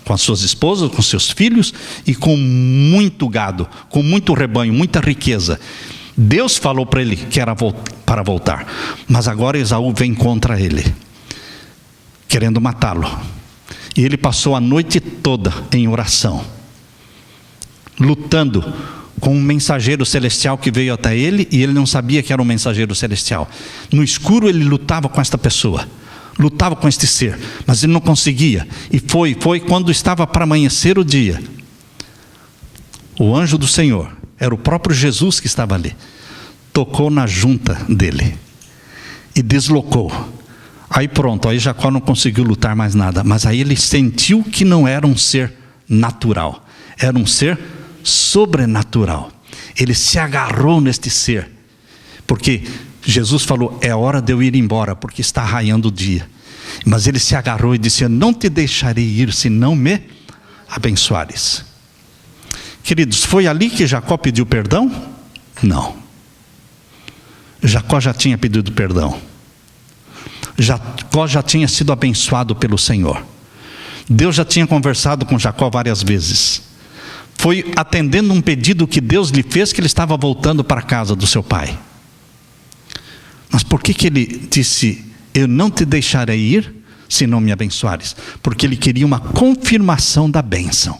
com as suas esposas, com seus filhos e com muito gado, com muito rebanho, muita riqueza. Deus falou para ele que era para voltar, mas agora Esaú vem contra ele, querendo matá-lo. E ele passou a noite toda em oração, lutando com um mensageiro celestial que veio até ele, e ele não sabia que era um mensageiro celestial. No escuro ele lutava com esta pessoa, lutava com este ser, mas ele não conseguia. E foi quando estava para amanhecer o dia, o anjo do Senhor, era o próprio Jesus que estava ali, tocou na junta dele e deslocou. Aí pronto, aí Jacó não conseguiu lutar mais nada, mas aí ele sentiu que não era um ser natural, era um ser sobrenatural. Ele se agarrou neste ser, porque Jesus falou: é hora de eu ir embora, porque está raiando o dia. Mas ele se agarrou e disse: eu não te deixarei ir se não me abençoares. Queridos, foi ali que Jacó pediu perdão? Não. Jacó já tinha pedido perdão. Jacó já tinha sido abençoado pelo Senhor. Deus já tinha conversado com Jacó várias vezes. Foi atendendo um pedido que Deus lhe fez, que ele estava voltando para a casa do seu pai. Mas por que ele disse: eu não te deixarei ir se não me abençoares? Porque ele queria uma confirmação da bênção.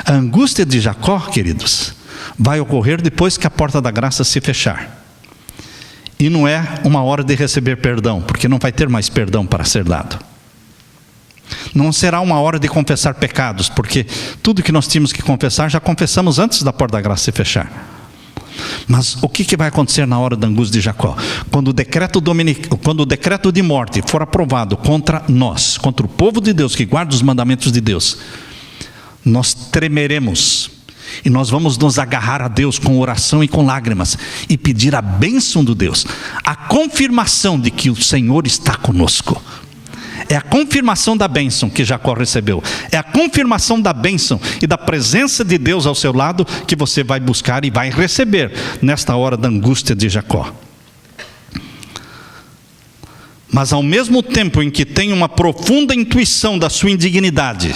A angústia de Jacó, queridos, vai ocorrer depois que a porta da graça se fechar. E não é uma hora de receber perdão, porque não vai ter mais perdão para ser dado. Não será uma hora de confessar pecados, porque tudo que nós tínhamos que confessar, já confessamos antes da porta da graça se fechar. Mas o que vai acontecer na hora da angústia de Jacó? Quando o decreto de morte for aprovado contra nós, contra o povo de Deus que guarda os mandamentos de Deus, nós tremeremos e nós vamos nos agarrar a Deus com oração e com lágrimas e pedir a bênção de Deus, a confirmação de que o Senhor está conosco. É a confirmação da bênção que Jacó recebeu. É a confirmação da bênção e da presença de Deus ao seu lado que você vai buscar e vai receber nesta hora da angústia de Jacó. Mas ao mesmo tempo em que tem uma profunda intuição da sua indignidade,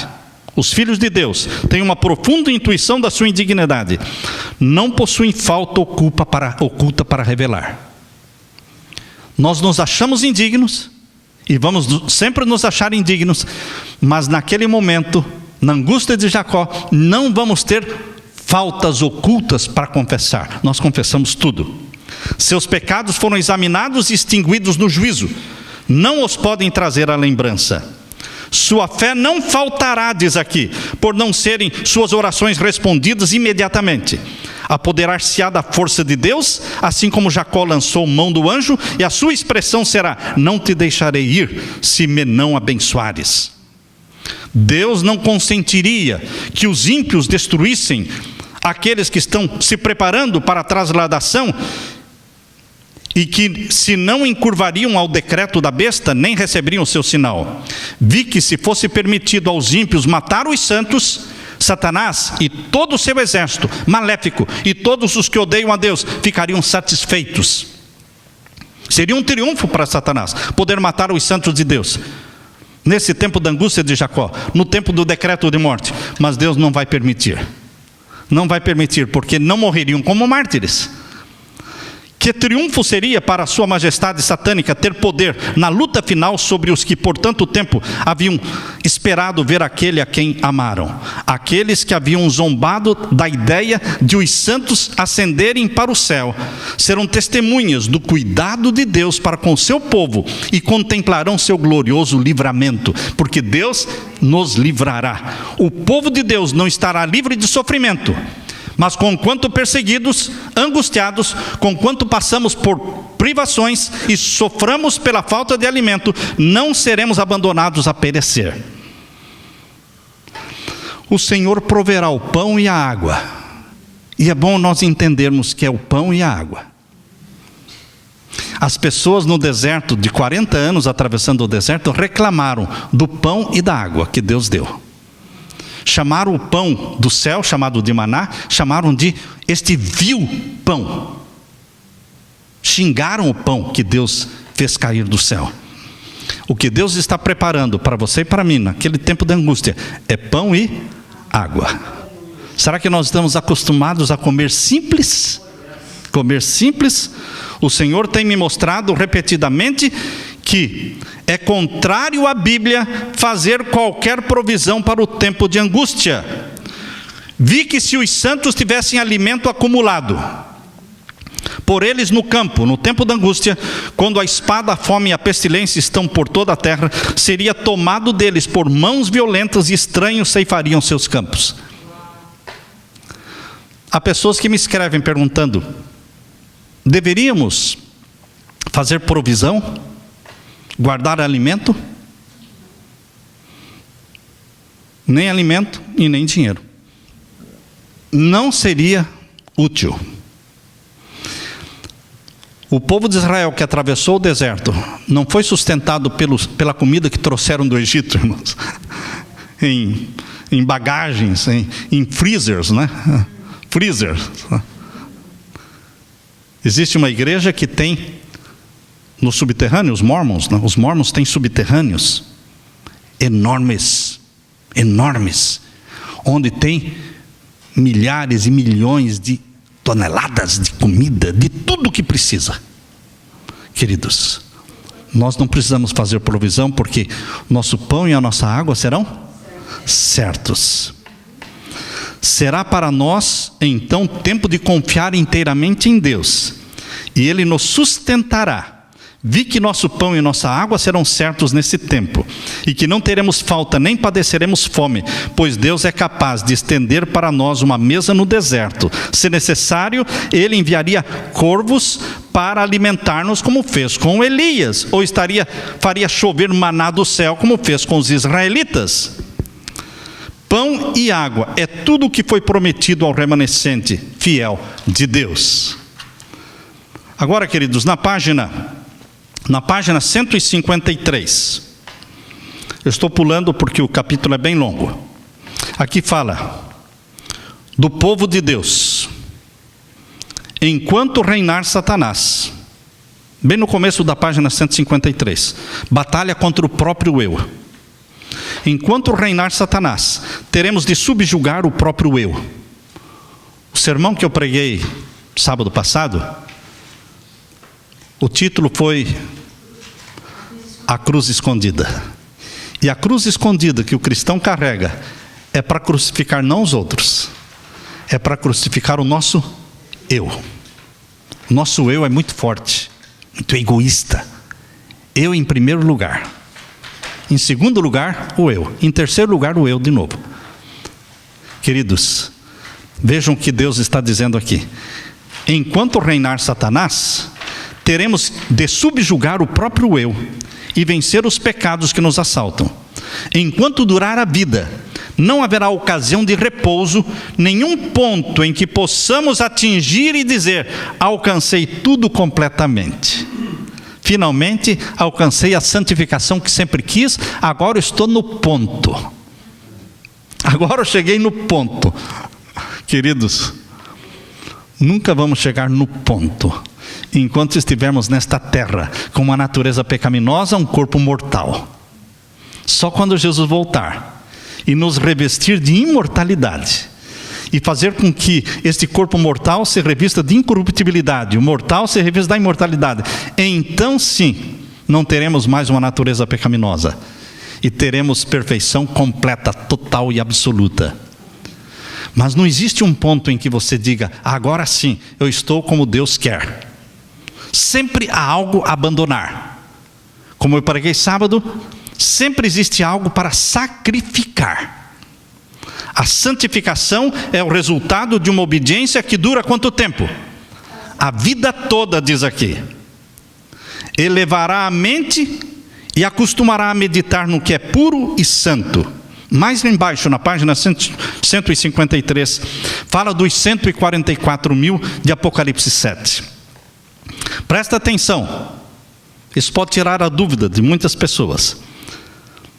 os filhos de Deus têm uma profunda intuição da sua indignidade, não possuem falta oculta para revelar. Nós nos achamos indignos, e vamos sempre nos achar indignos, mas naquele momento, na angústia de Jacó, não vamos ter faltas ocultas para confessar. Nós confessamos tudo. Seus pecados foram examinados e extinguidos no juízo, não os podem trazer à lembrança. Sua fé não faltará, diz aqui, por não serem suas orações respondidas imediatamente. Apoderar-se-á da força de Deus, assim como Jacó lançou mão do anjo, e a sua expressão será: não te deixarei ir, se me não abençoares. Deus não consentiria que os ímpios destruíssem aqueles que estão se preparando para a trasladação, e que se não encurvariam ao decreto da besta, nem receberiam o seu sinal. Vi que se fosse permitido aos ímpios matar os santos, Satanás e todo o seu exército maléfico e todos os que odeiam a Deus ficariam satisfeitos. Seria um triunfo para Satanás poder matar os santos de Deus nesse tempo da angústia de Jacó, no tempo do decreto de morte. Mas Deus não vai permitir. Não vai permitir, porque não morreriam como mártires. Que triunfo seria para a sua majestade satânica ter poder na luta final sobre os que por tanto tempo haviam esperado ver aquele a quem amaram. Aqueles que haviam zombado da ideia de os santos ascenderem para o céu serão testemunhas do cuidado de Deus para com o seu povo e contemplarão seu glorioso livramento, porque Deus nos livrará. O povo de Deus não estará livre de sofrimento, mas conquanto perseguidos, angustiados, conquanto passamos por privações e soframos pela falta de alimento, não seremos abandonados a perecer. O Senhor proverá o pão e a água. E é bom nós entendermos que é o pão e a água. As pessoas no deserto, de 40 anos atravessando o deserto, reclamaram do pão e da água que Deus deu. Chamaram o pão do céu, chamado de maná, chamaram de este vil pão. Xingaram o pão que Deus fez cair do céu. O que Deus está preparando para você e para mim, naquele tempo de angústia, é pão e água. Será que nós estamos acostumados a comer simples? Comer simples? O Senhor tem me mostrado repetidamente que é contrário à Bíblia fazer qualquer provisão para o tempo de angústia. Vi que se os santos tivessem alimento acumulado por eles no campo, no tempo da angústia, quando a espada, a fome e a pestilência estão por toda a terra, seria tomado deles por mãos violentas e estranhos ceifariam seus campos. Há pessoas que me escrevem perguntando: deveríamos fazer provisão? Guardar alimento? Nem alimento e nem dinheiro. Não seria útil. O povo de Israel que atravessou o deserto não foi sustentado pela comida que trouxeram do Egito, irmãos, em bagagens, em freezers, né? Freezers. Existe uma igreja que tem no subterrâneo, os mormons têm subterrâneos enormes, onde tem milhares e milhões de toneladas de comida, de tudo que precisa. Queridos, nós não precisamos fazer provisão, porque nosso pão e a nossa água serão certos. Será para nós, então, tempo de confiar inteiramente em Deus, e Ele nos sustentará. Vi que nosso pão e nossa água serão certos nesse tempo, e que não teremos falta nem padeceremos fome, pois Deus é capaz de estender para nós uma mesa no deserto. Se necessário, Ele enviaria corvos para alimentar-nos, como fez com Elias, ou faria chover maná do céu, como fez com os israelitas. Pão e água é tudo o que foi prometido ao remanescente fiel de Deus. Agora, queridos, na página 153, eu estou pulando porque o capítulo é bem longo. Aqui fala do povo de Deus. Enquanto reinar Satanás, bem no começo da página 153, batalha contra o próprio eu. Enquanto reinar Satanás, teremos de subjugar o próprio eu. O sermão que eu preguei sábado passado, o título foi A Cruz Escondida. E a cruz escondida que o cristão carrega é para crucificar não os outros, é para crucificar o nosso eu. Nosso eu é muito forte, muito egoísta. Eu em primeiro lugar. Em segundo lugar, o eu. Em terceiro lugar, o eu de novo. Queridos, vejam o que Deus está dizendo aqui. Enquanto reinar Satanás, teremos de subjugar o próprio eu e vencer os pecados que nos assaltam. Enquanto durar a vida, não haverá ocasião de repouso, nenhum ponto em que possamos atingir e dizer: alcancei tudo completamente. Finalmente, alcancei a santificação que sempre quis, agora estou no ponto. Agora eu cheguei no ponto. Queridos, nunca vamos chegar no ponto enquanto estivermos nesta terra com uma natureza pecaminosa, um corpo mortal. Só quando Jesus voltar e nos revestir de imortalidade e fazer com que este corpo mortal se revista de incorruptibilidade, o mortal se revista da imortalidade, então sim, não teremos mais uma natureza pecaminosa e teremos perfeição completa, total e absoluta. Mas não existe um ponto em que você diga: agora sim, eu estou como Deus quer. Sempre há algo a abandonar. Como eu preguei sábado, sempre existe algo para sacrificar. A santificação é o resultado de uma obediência que dura quanto tempo? A vida toda, diz aqui. Elevará a mente e acostumará a meditar no que é puro e santo. Mais embaixo, na página 153, fala dos 144.000 de Apocalipse 7. Presta atenção. Isso pode tirar a dúvida de muitas pessoas.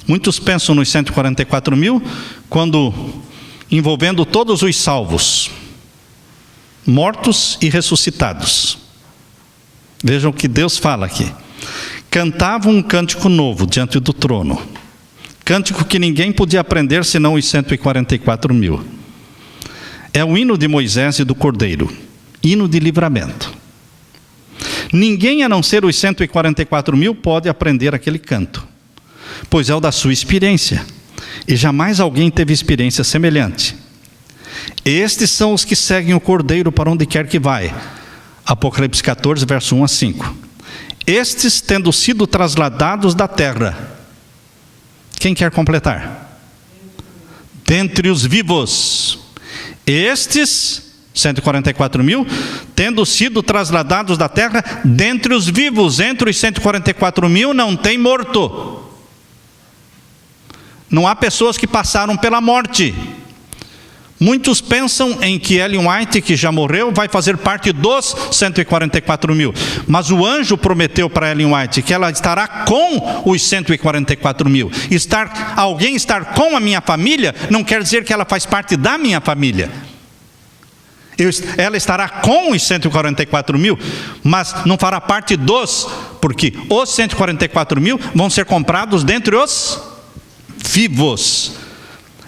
Muitos pensam nos 144.000 quando envolvendo todos os salvos, mortos e ressuscitados. Vejam o que Deus fala aqui. cantavam um cântico novo diante do trono. Cântico que ninguém podia aprender senão os 144 mil. É o hino de Moisés e do Cordeiro, hino de livramento. Ninguém a não ser os 144 mil pode aprender aquele canto, pois é o da sua experiência, e jamais alguém teve experiência semelhante. Estes são os que seguem o Cordeiro para onde quer que vai. Apocalipse 14, verso 1 a 5. Estes tendo sido trasladados da terra. Quem quer completar? Dentre os vivos. Estes, 144 mil, tendo sido trasladados da terra, dentre os vivos. Entre os 144 mil não tem morto. Não há pessoas que passaram pela morte. Muitos pensam em que Ellen White, que já morreu, vai fazer parte dos 144 mil. Mas o anjo prometeu para Ellen White que ela estará com os 144 mil. Alguém estar com a minha família não quer dizer que ela faz parte da minha família. Ela estará com os 144 mil, mas não fará parte dos, porque os 144 mil vão ser comprados dentre os vivos.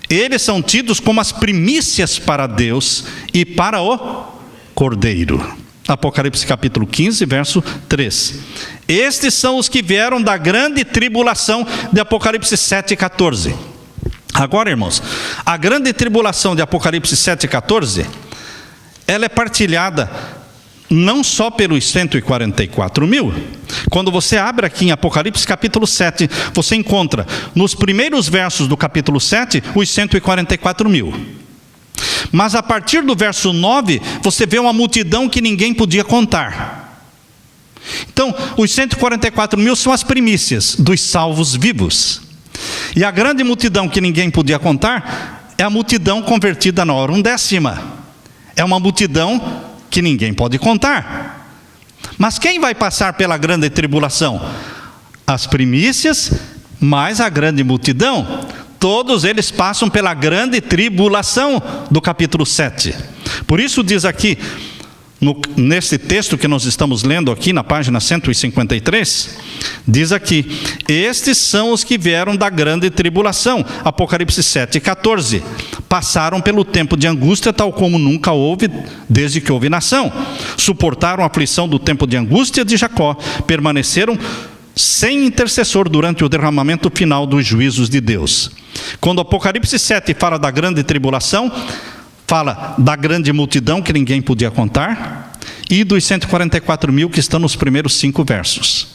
Eles são tidos como as primícias para Deus e para o Cordeiro. Apocalipse capítulo 15, verso 3. Estes são os que vieram da grande tribulação de Apocalipse 7, 14. Agora, irmãos, a grande tribulação de Apocalipse 7, 14, ela é partilhada não só pelos 144 mil. Quando você abre aqui em Apocalipse capítulo 7, você encontra nos primeiros versos do capítulo 7 os 144 mil. Mas a partir do verso 9, você vê uma multidão que ninguém podia contar. Então, os 144 mil são as primícias dos salvos vivos. E a grande multidão que ninguém podia contar é a multidão convertida na hora undécima. É uma multidão que ninguém pode contar. Mas quem vai passar pela grande tribulação? As primícias, mais a grande multidão. Todos eles passam pela grande tribulação do capítulo 7. Por isso diz aqui, nesse texto que nós estamos lendo aqui na página 153, diz aqui: estes são os que vieram da grande tribulação. Apocalipse 7, 14. Passaram pelo tempo de angústia, tal como nunca houve desde que houve nação. Suportaram a aflição do tempo de angústia de Jacó. Permaneceram sem intercessor durante o derramamento final dos juízos de Deus. Quando Apocalipse 7 fala da grande tribulação, fala da grande multidão que ninguém podia contar e dos 144 mil que estão nos primeiros 5 versos.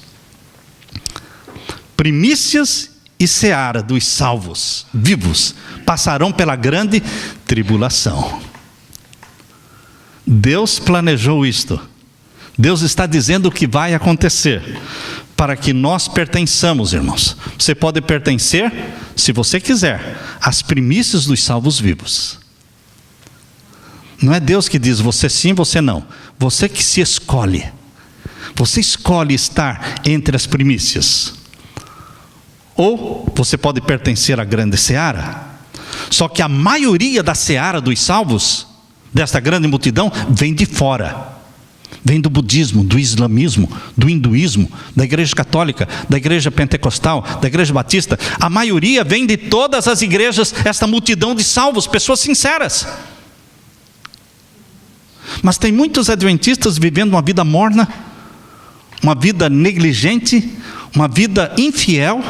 Primícias e seara dos salvos vivos passarão pela grande tribulação. Deus planejou isto. Deus está dizendo o que vai acontecer para que nós pertençamos, irmãos. Você pode pertencer, se você quiser, às primícias dos salvos vivos. Não é Deus que diz você sim, você não. Você que se escolhe. Você escolhe estar entre as primícias. Ou você pode pertencer à grande seara. Só que a maioria da seara dos salvos, desta grande multidão, vem de fora. Vem do budismo, do islamismo, do hinduísmo, da igreja católica, da igreja pentecostal, da igreja batista. A maioria vem de todas as igrejas, esta multidão de salvos, pessoas sinceras. Mas tem muitos adventistas vivendo uma vida morna, uma vida negligente, uma vida infiel,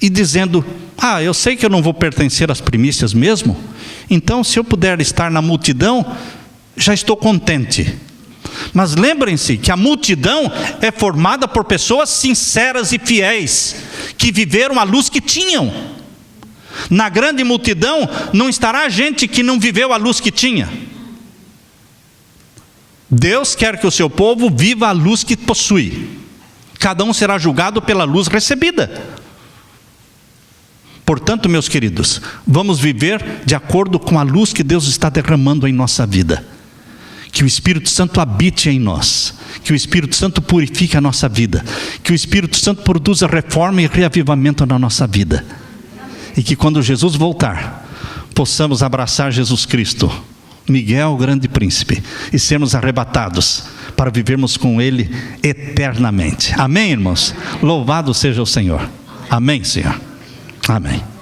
e dizendo: eu sei que eu não vou pertencer às primícias mesmo, então se eu puder estar na multidão, já estou contente. Mas lembrem-se que a multidão é formada por pessoas sinceras e fiéis, que viveram a luz que tinham. Na grande multidão não estará gente que não viveu a luz que tinha. Deus quer que o seu povo viva a luz que possui. Cada um será julgado pela luz recebida. Portanto, meus queridos, vamos viver de acordo com a luz que Deus está derramando em nossa vida. Que o Espírito Santo habite em nós. Que o Espírito Santo purifique a nossa vida. Que o Espírito Santo produza reforma e reavivamento na nossa vida. E que quando Jesus voltar, possamos abraçar Jesus Cristo, Miguel, o grande príncipe, e sermos arrebatados para vivermos com Ele eternamente. Amém, irmãos? Louvado seja o Senhor. Amém, Senhor. Amém.